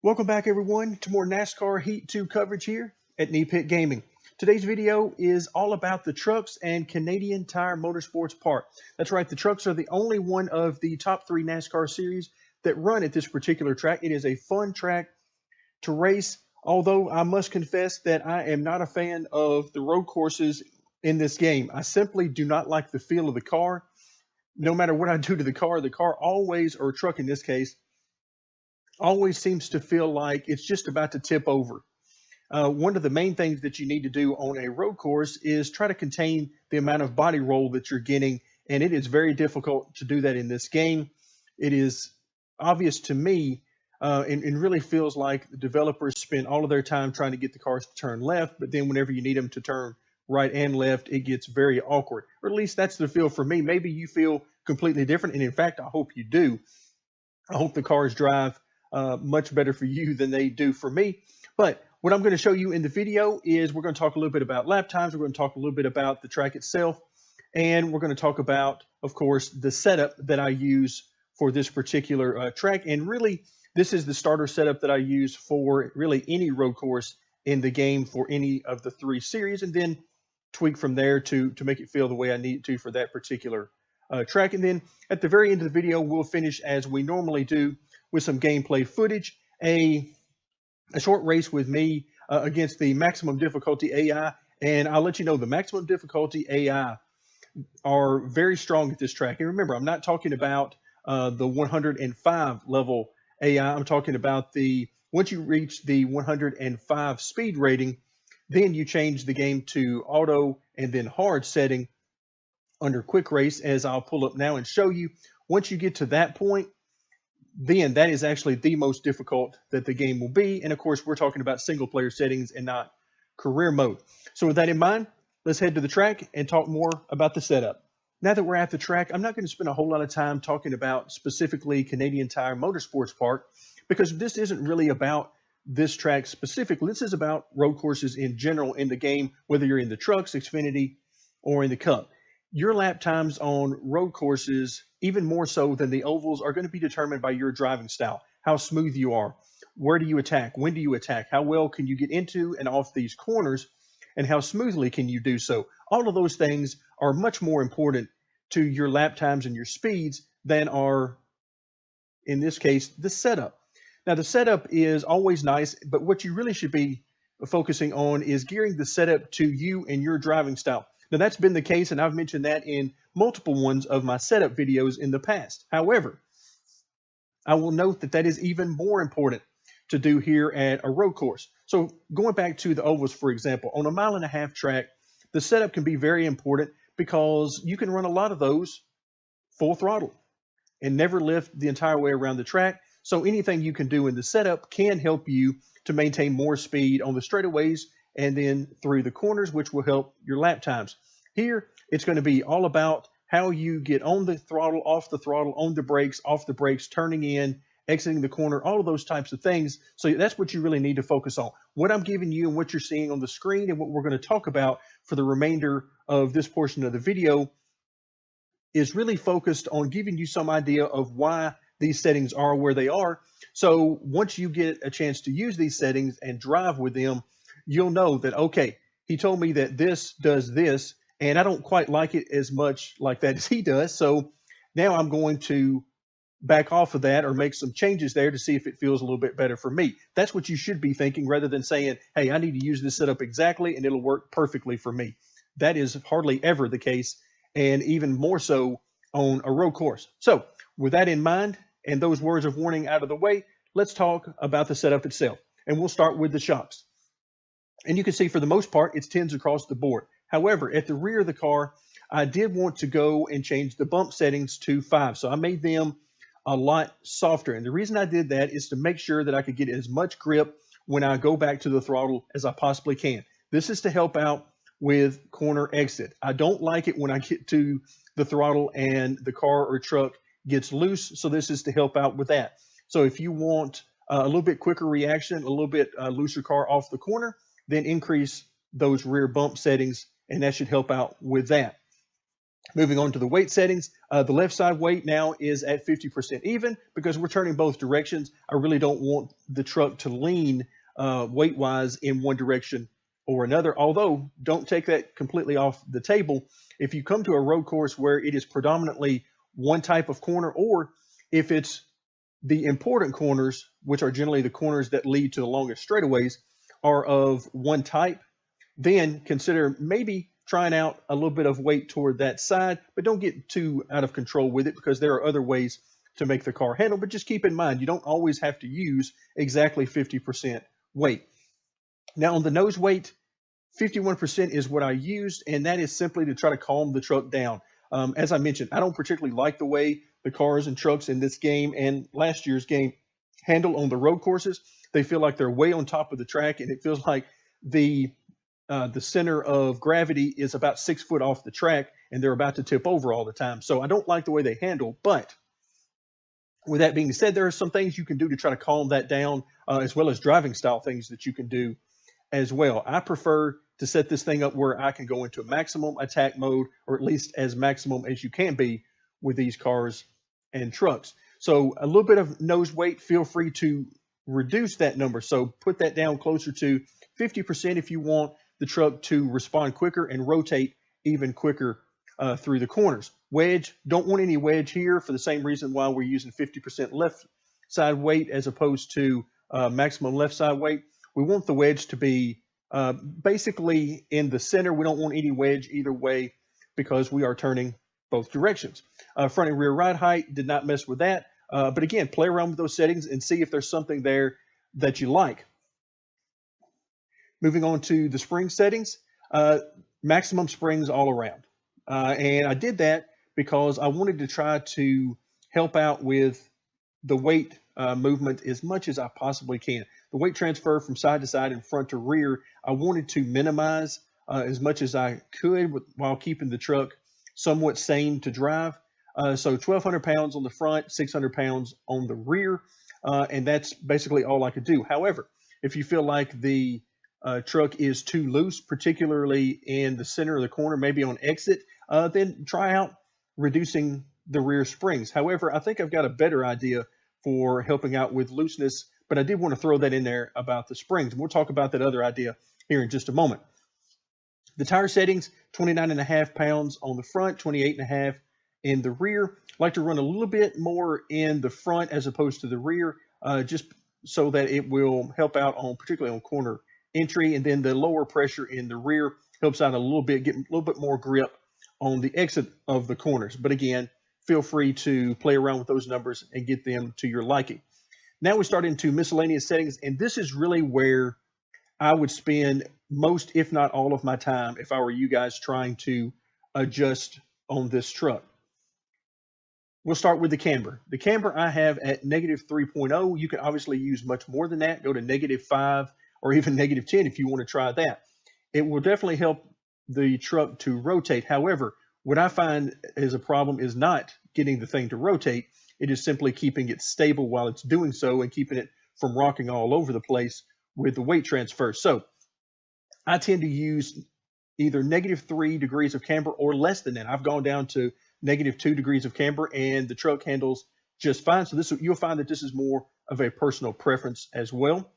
Welcome back everyone to more NASCAR Heat 2 coverage here at Knee Pit Gaming. Today's video is all about the trucks and Canadian Tire Motorsports Park. That's right, the trucks are the only one of the top 3 NASCAR series that run at this particular track. It is a fun track to race, although I must confess that I am not a fan of the road courses in this game. I simply do not like the feel of the car. No matter what I do to the car always, or truck in this case, always seems to feel like it's just about to tip over. One of the main things that you need to do on a road course is try to contain the amount of body roll that you're getting, and it is very difficult to do that in this game. It is obvious to me, and really feels like the developers spend all of their time trying to get the cars to turn left, but then whenever you need them to turn right and left, it gets very awkward. Or at least that's the feel for me. Maybe you feel completely different, and in fact, I hope you do. I hope the cars drive much better for you than they do for me. But what I'm going to show you in the video is we're going to talk a little bit about lap times. We're going to talk a little bit about the track itself. And we're going to talk about, of course, the setup that I use for this particular track. And really, this is the starter setup that I use for really any road course in the game for any of the 3 series. And then tweak from there to make it feel the way I need it to for that particular track. And then at the very end of the video, we'll finish as we normally do with some gameplay footage, a short race with me against the maximum difficulty AI. And I'll let you know the maximum difficulty AI are very strong at this track. And remember, I'm not talking about the 105 level AI. I'm talking about once you reach the 105 speed rating, then you change the game to auto and then hard setting under quick race, as I'll pull up now and show you. Once you get to that point, then that is actually the most difficult that the game will be. And of course, we're talking about single player settings and not career mode. So with that in mind, let's head to the track and talk more about the setup. Now that we're at the track, I'm not going to spend a whole lot of time talking about specifically Canadian Tire Motorsports Park, because this isn't really about this track specifically. This is about road courses in general in the game, whether you're in the trucks, Xfinity, or in the Cup. Your lap times on road courses, even more so than the ovals, are going to be determined by your driving style, how smooth you are, where do you attack, when do you attack, how well can you get into and off these corners, and how smoothly can you do so. All of those things are much more important to your lap times and your speeds than are, in this case, the setup. Now, the setup is always nice, but what you really should be focusing on is gearing the setup to you and your driving style. Now, that's been the case, and I've mentioned that in multiple ones of my setup videos in the past. However, I will note that that is even more important to do here at a road course. So going back to the ovals, for example, on a 1.5 mile track, the setup can be very important because you can run a lot of those full throttle and never lift the entire way around the track. So anything you can do in the setup can help you to maintain more speed on the straightaways and then through the corners, which will help your lap times. Here, it's going to be all about how you get on the throttle, off the throttle, on the brakes, off the brakes, turning in, exiting the corner, all of those types of things. So that's what you really need to focus on. What I'm giving you and what you're seeing on the screen and what we're going to talk about for the remainder of this portion of the video is really focused on giving you some idea of why these settings are where they are. So once you get a chance to use these settings and drive with them, you'll know that, okay, he told me that this does this, and I don't quite like it as much like that as he does. So now I'm going to back off of that or make some changes there to see if it feels a little bit better for me. That's what you should be thinking, rather than saying, hey, I need to use this setup exactly and it'll work perfectly for me. That is hardly ever the case, and even more so on a road course. So with that in mind and those words of warning out of the way, let's talk about the setup itself. And we'll start with the shocks. And you can see for the most part, it's 10s across the board. However, at the rear of the car, I did want to go and change the bump settings to 5. So I made them a lot softer. And the reason I did that is to make sure that I could get as much grip when I go back to the throttle as I possibly can. This is to help out with corner exit. I don't like it when I get to the throttle and the car or truck gets loose. So this is to help out with that. So if you want a little bit quicker reaction, a little bit looser car off the corner, then increase those rear bump settings, and that should help out with that. Moving on to the weight settings, the left side weight now is at 50% even because we're turning both directions. I really don't want the truck to lean weight-wise in one direction or another, although don't take that completely off the table. If you come to a road course where it is predominantly one type of corner, or if it's the important corners, which are generally the corners that lead to the longest straightaways, are of one type, then consider maybe trying out a little bit of weight toward that side, but don't get too out of control with it because there are other ways to make the car handle. But just keep in mind, you don't always have to use exactly 50% weight. Now on the nose weight, 51% is what I used, and that is simply to try to calm the truck down. As I mentioned, I don't particularly like the way the cars and trucks in this game and last year's game handle on the road courses. They feel like they're way on top of the track, and it feels like the center of gravity is about 6 foot off the track, and they're about to tip over all the time. So I don't like the way they handle, but with that being said, there are some things you can do to try to calm that down, as well as driving style things that you can do as well. I prefer to set this thing up where I can go into maximum attack mode, or at least as maximum as you can be with these cars and trucks. So a little bit of nose weight, feel free to reduce that number. So put that down closer to 50% if you want the truck to respond quicker and rotate even quicker through the corners. Wedge, don't want any wedge here for the same reason why we're using 50% left side weight as opposed to maximum left side weight. We want the wedge to be basically in the center. We don't want any wedge either way because we are turning both directions. Front and rear ride height, did not mess with that. But again, play around with those settings and see if there's something there that you like. Moving on to the spring settings, maximum springs all around. And I did that because I wanted to try to help out with the weight movement as much as I possibly can. The weight transfer from side to side and front to rear, I wanted to minimize as much as I could while keeping the truck somewhat sane to drive. So 1,200 pounds on the front, 600 pounds on the rear, and that's basically all I could do. However, if you feel like the truck is too loose, particularly in the center of the corner, maybe on exit, then try out reducing the rear springs. However, I think I've got a better idea for helping out with looseness, but I did want to throw that in there about the springs. And we'll talk about that other idea here in just a moment. The tire settings, 29.5 pounds on the front, 28.5 in the rear. I like to run a little bit more in the front as opposed to the rear, just so that it will help out on, particularly on corner entry, and then the lower pressure in the rear helps out a little bit, get a little bit more grip on the exit of the corners. But again, feel free to play around with those numbers and get them to your liking. Now we start into miscellaneous settings, and this is really where I would spend most, if not all of my time if I were you guys trying to adjust on this truck. We'll start with the camber. The camber I have at -3.0. You can obviously use much more than that. Go to -5 or even -10 if you want to try that. It will definitely help the truck to rotate. However, what I find is a problem is not getting the thing to rotate. It is simply keeping it stable while it's doing so and keeping it from rocking all over the place with the weight transfer. So I tend to use either -3 degrees of camber or less than that. I've gone down to -2 degrees of camber, and the truck handles just fine. So this, you'll find that this is more of a personal preference as well.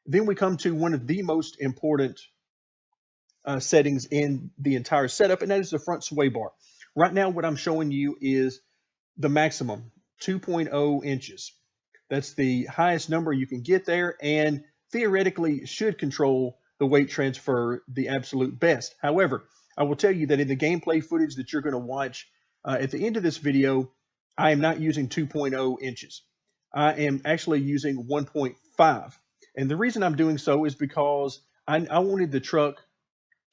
Then we come to one of the most important settings in the entire setup, and that is the front sway bar. Right now, what I'm showing you is the maximum, 2.0 inches. That's the highest number you can get there, and theoretically should control the weight transfer the absolute best. However, I will tell you that in the gameplay footage that you're going to watch at the end of this video, I am not using 2.0 inches. I am actually using 1.5. And the reason I'm doing so is because I wanted the truck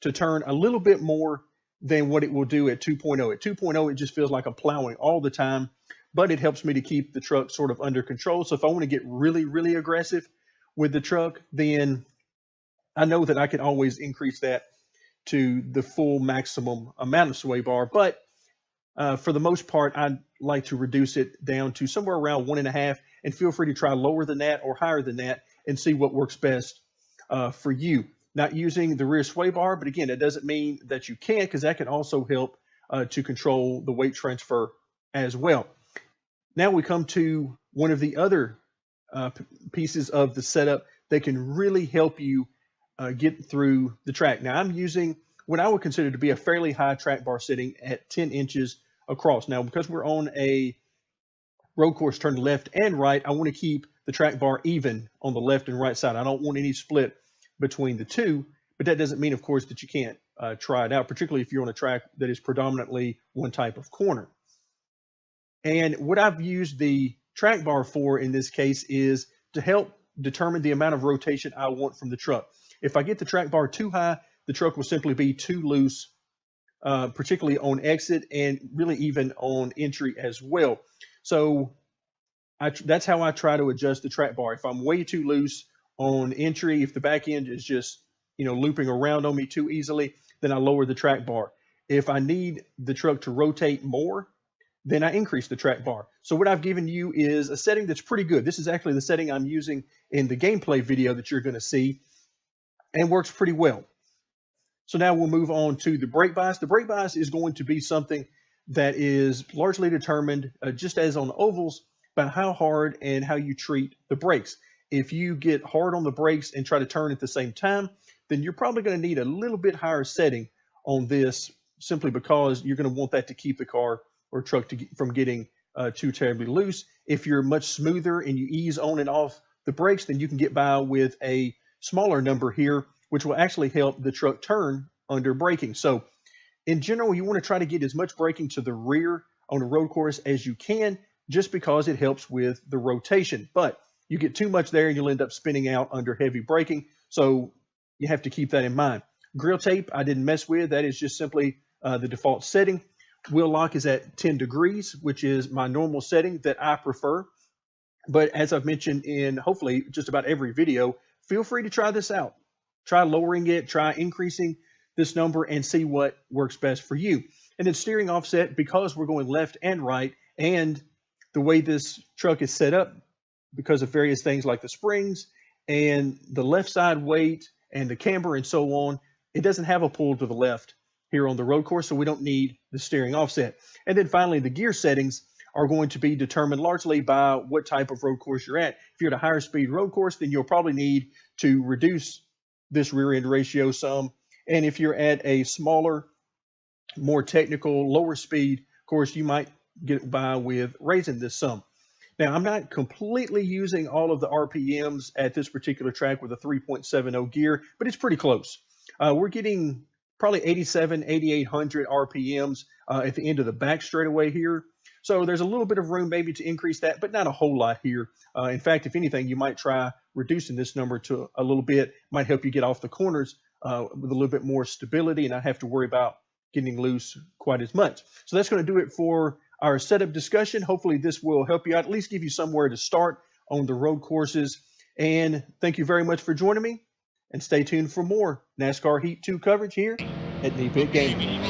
to turn a little bit more than what it will do at 2.0. At 2.0, it just feels like I'm plowing all the time, but it helps me to keep the truck sort of under control. So if I want to get really, really aggressive with the truck, then I know that I can always increase that to the full maximum amount of sway bar. But for the most part, I like to reduce it down to somewhere around 1.5, and feel free to try lower than that or higher than that and see what works best for you. Not using the rear sway bar, but again, it doesn't mean that you can't, because that can also help to control the weight transfer as well. Now we come to one of the other pieces of the setup that can really help you get through the track. Now I'm using what I would consider to be a fairly high track bar setting at 10 inches across. Now, because we're on a road course turned left and right, I want to keep the track bar even on the left and right side. I don't want any split between the two, but that doesn't mean, of course, that you can't try it out, particularly if you're on a track that is predominantly one type of corner. And what I've used the track bar for in this case is to help determine the amount of rotation I want from the truck. If I get the track bar too high, the truck will simply be too loose, particularly on exit and really even on entry as well. So that's how I try to adjust the track bar. If I'm way too loose on entry, if the back end is just looping around on me too easily, then I lower the track bar. If I need the truck to rotate more, then I increase the track bar. So what I've given you is a setting that's pretty good. This is actually the setting I'm using in the gameplay video that you're going to see, and works pretty well. So now we'll move on to the brake bias. The brake bias is going to be something that is largely determined, just as on ovals, by how hard and how you treat the brakes. If you get hard on the brakes and try to turn at the same time, then you're probably going to need a little bit higher setting on this, simply because you're going to want that to keep the car or truck from getting too terribly loose. If you're much smoother and you ease on and off the brakes, then you can get by with a smaller number here, which will actually help the truck turn under braking. So in general, you want to try to get as much braking to the rear on a road course as you can, just because it helps with the rotation. But you get too much there and you'll end up spinning out under heavy braking. So you have to keep that in mind. Grill tape, I didn't mess with. That is just simply the default setting. Wheel lock is at 10 degrees, which is my normal setting that I prefer. But as I've mentioned in hopefully just about every video, feel free to try this out. Try lowering it, try increasing this number, and see what works best for you. And then steering offset, because we're going left and right, and the way this truck is set up, because of various things like the springs and the left side weight and the camber and so on, it doesn't have a pull to the left here on the road course, so we don't need the steering offset. And then finally, the gear settings are going to be determined largely by what type of road course you're at. If you're at a higher speed road course, then you'll probably need to reduce this rear end ratio some. And if you're at a smaller, more technical, lower speed course, you might get by with raising this some. Now, I'm not completely using all of the RPMs at this particular track with a 3.70 gear, but it's pretty close. We're getting probably 87, 8,800 RPMs at the end of the back straightaway here. So there's a little bit of room maybe to increase that, but not a whole lot here. In fact, if anything, you might try reducing this number to a little bit. Might help you get off the corners with a little bit more stability and not have to worry about getting loose quite as much. So that's going to do it for our setup discussion. Hopefully this will help you out, at least give you somewhere to start on the road courses. And thank you very much for joining me. And stay tuned for more NASCAR Heat 2 coverage here at Knee Pit Gaming.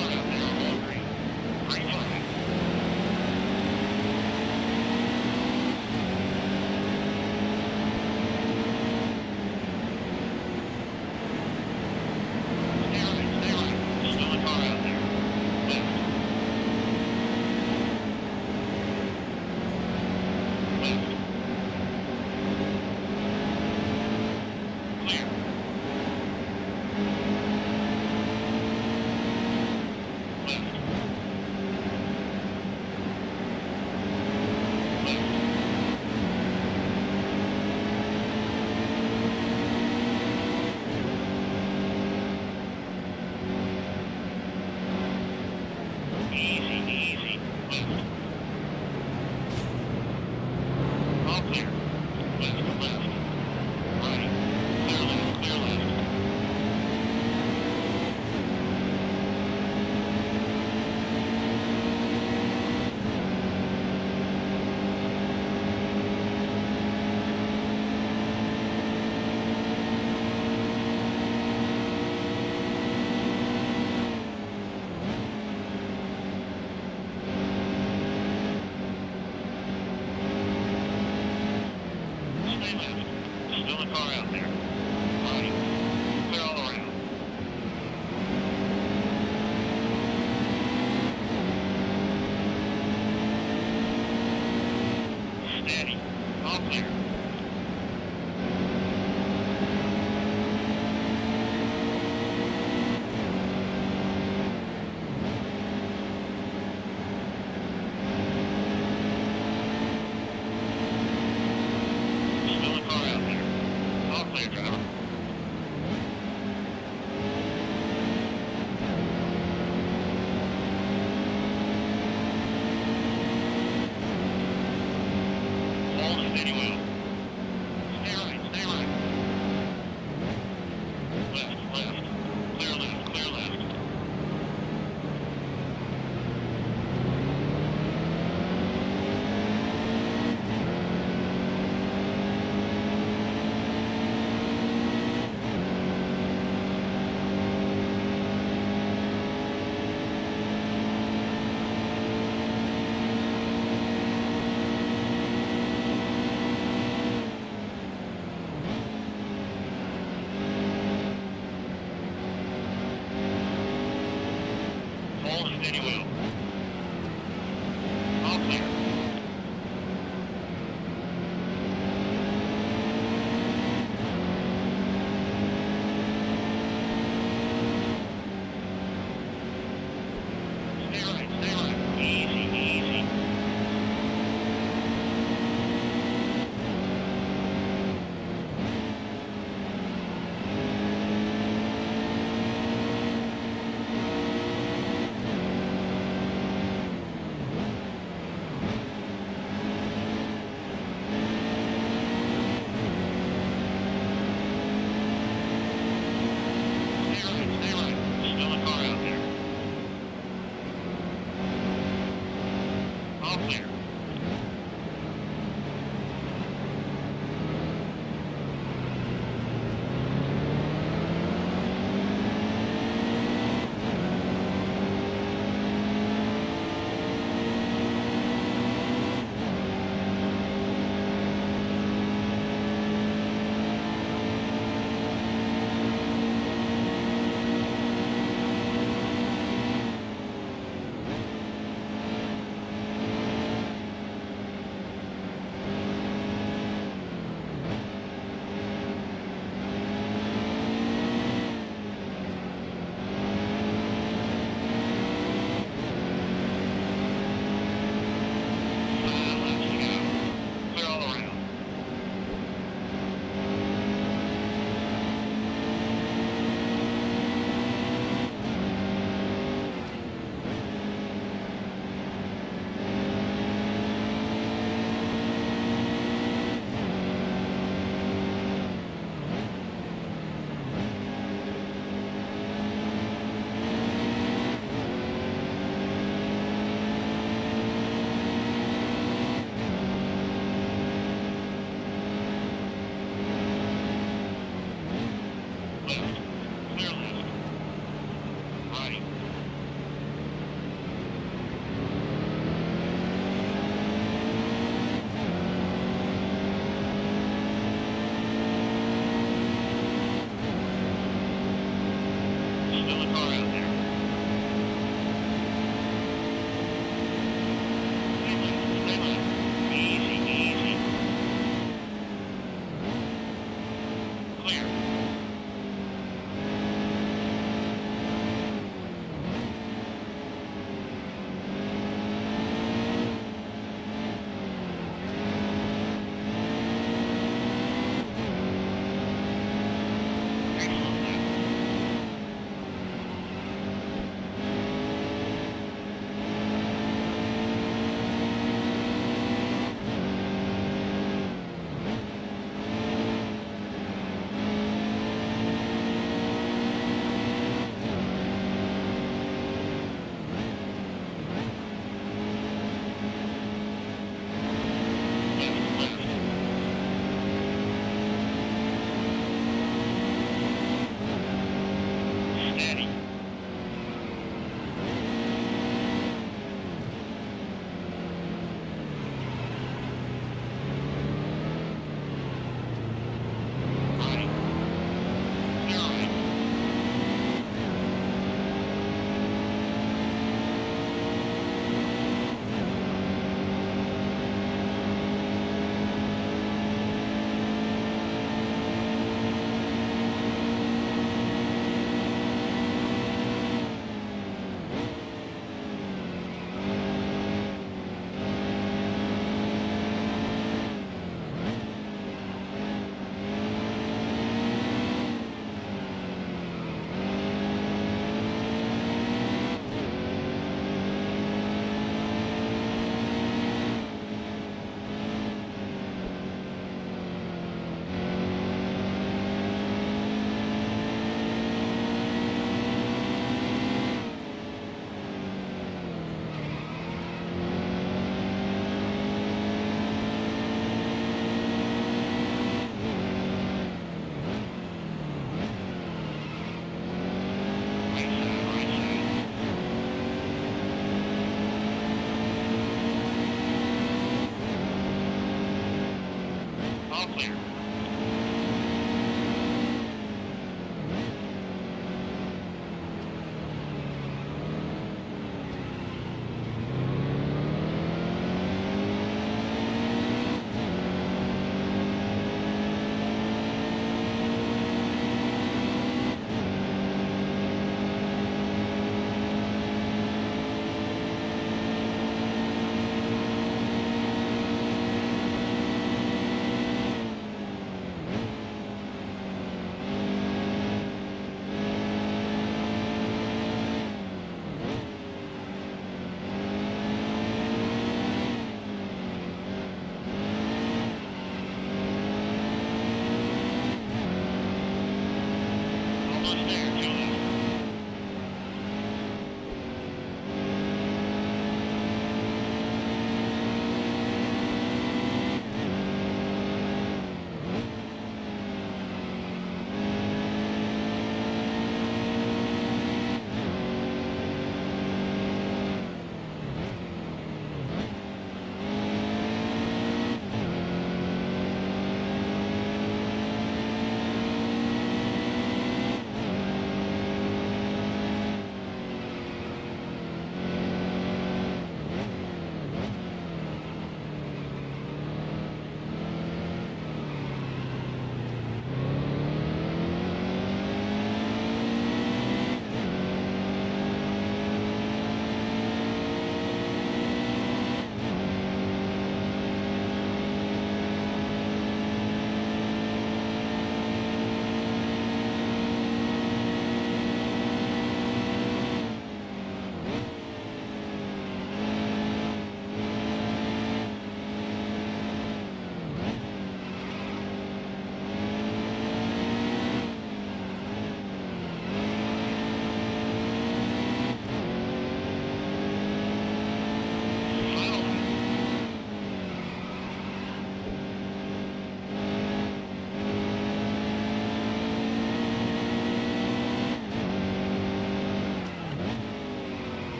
clear.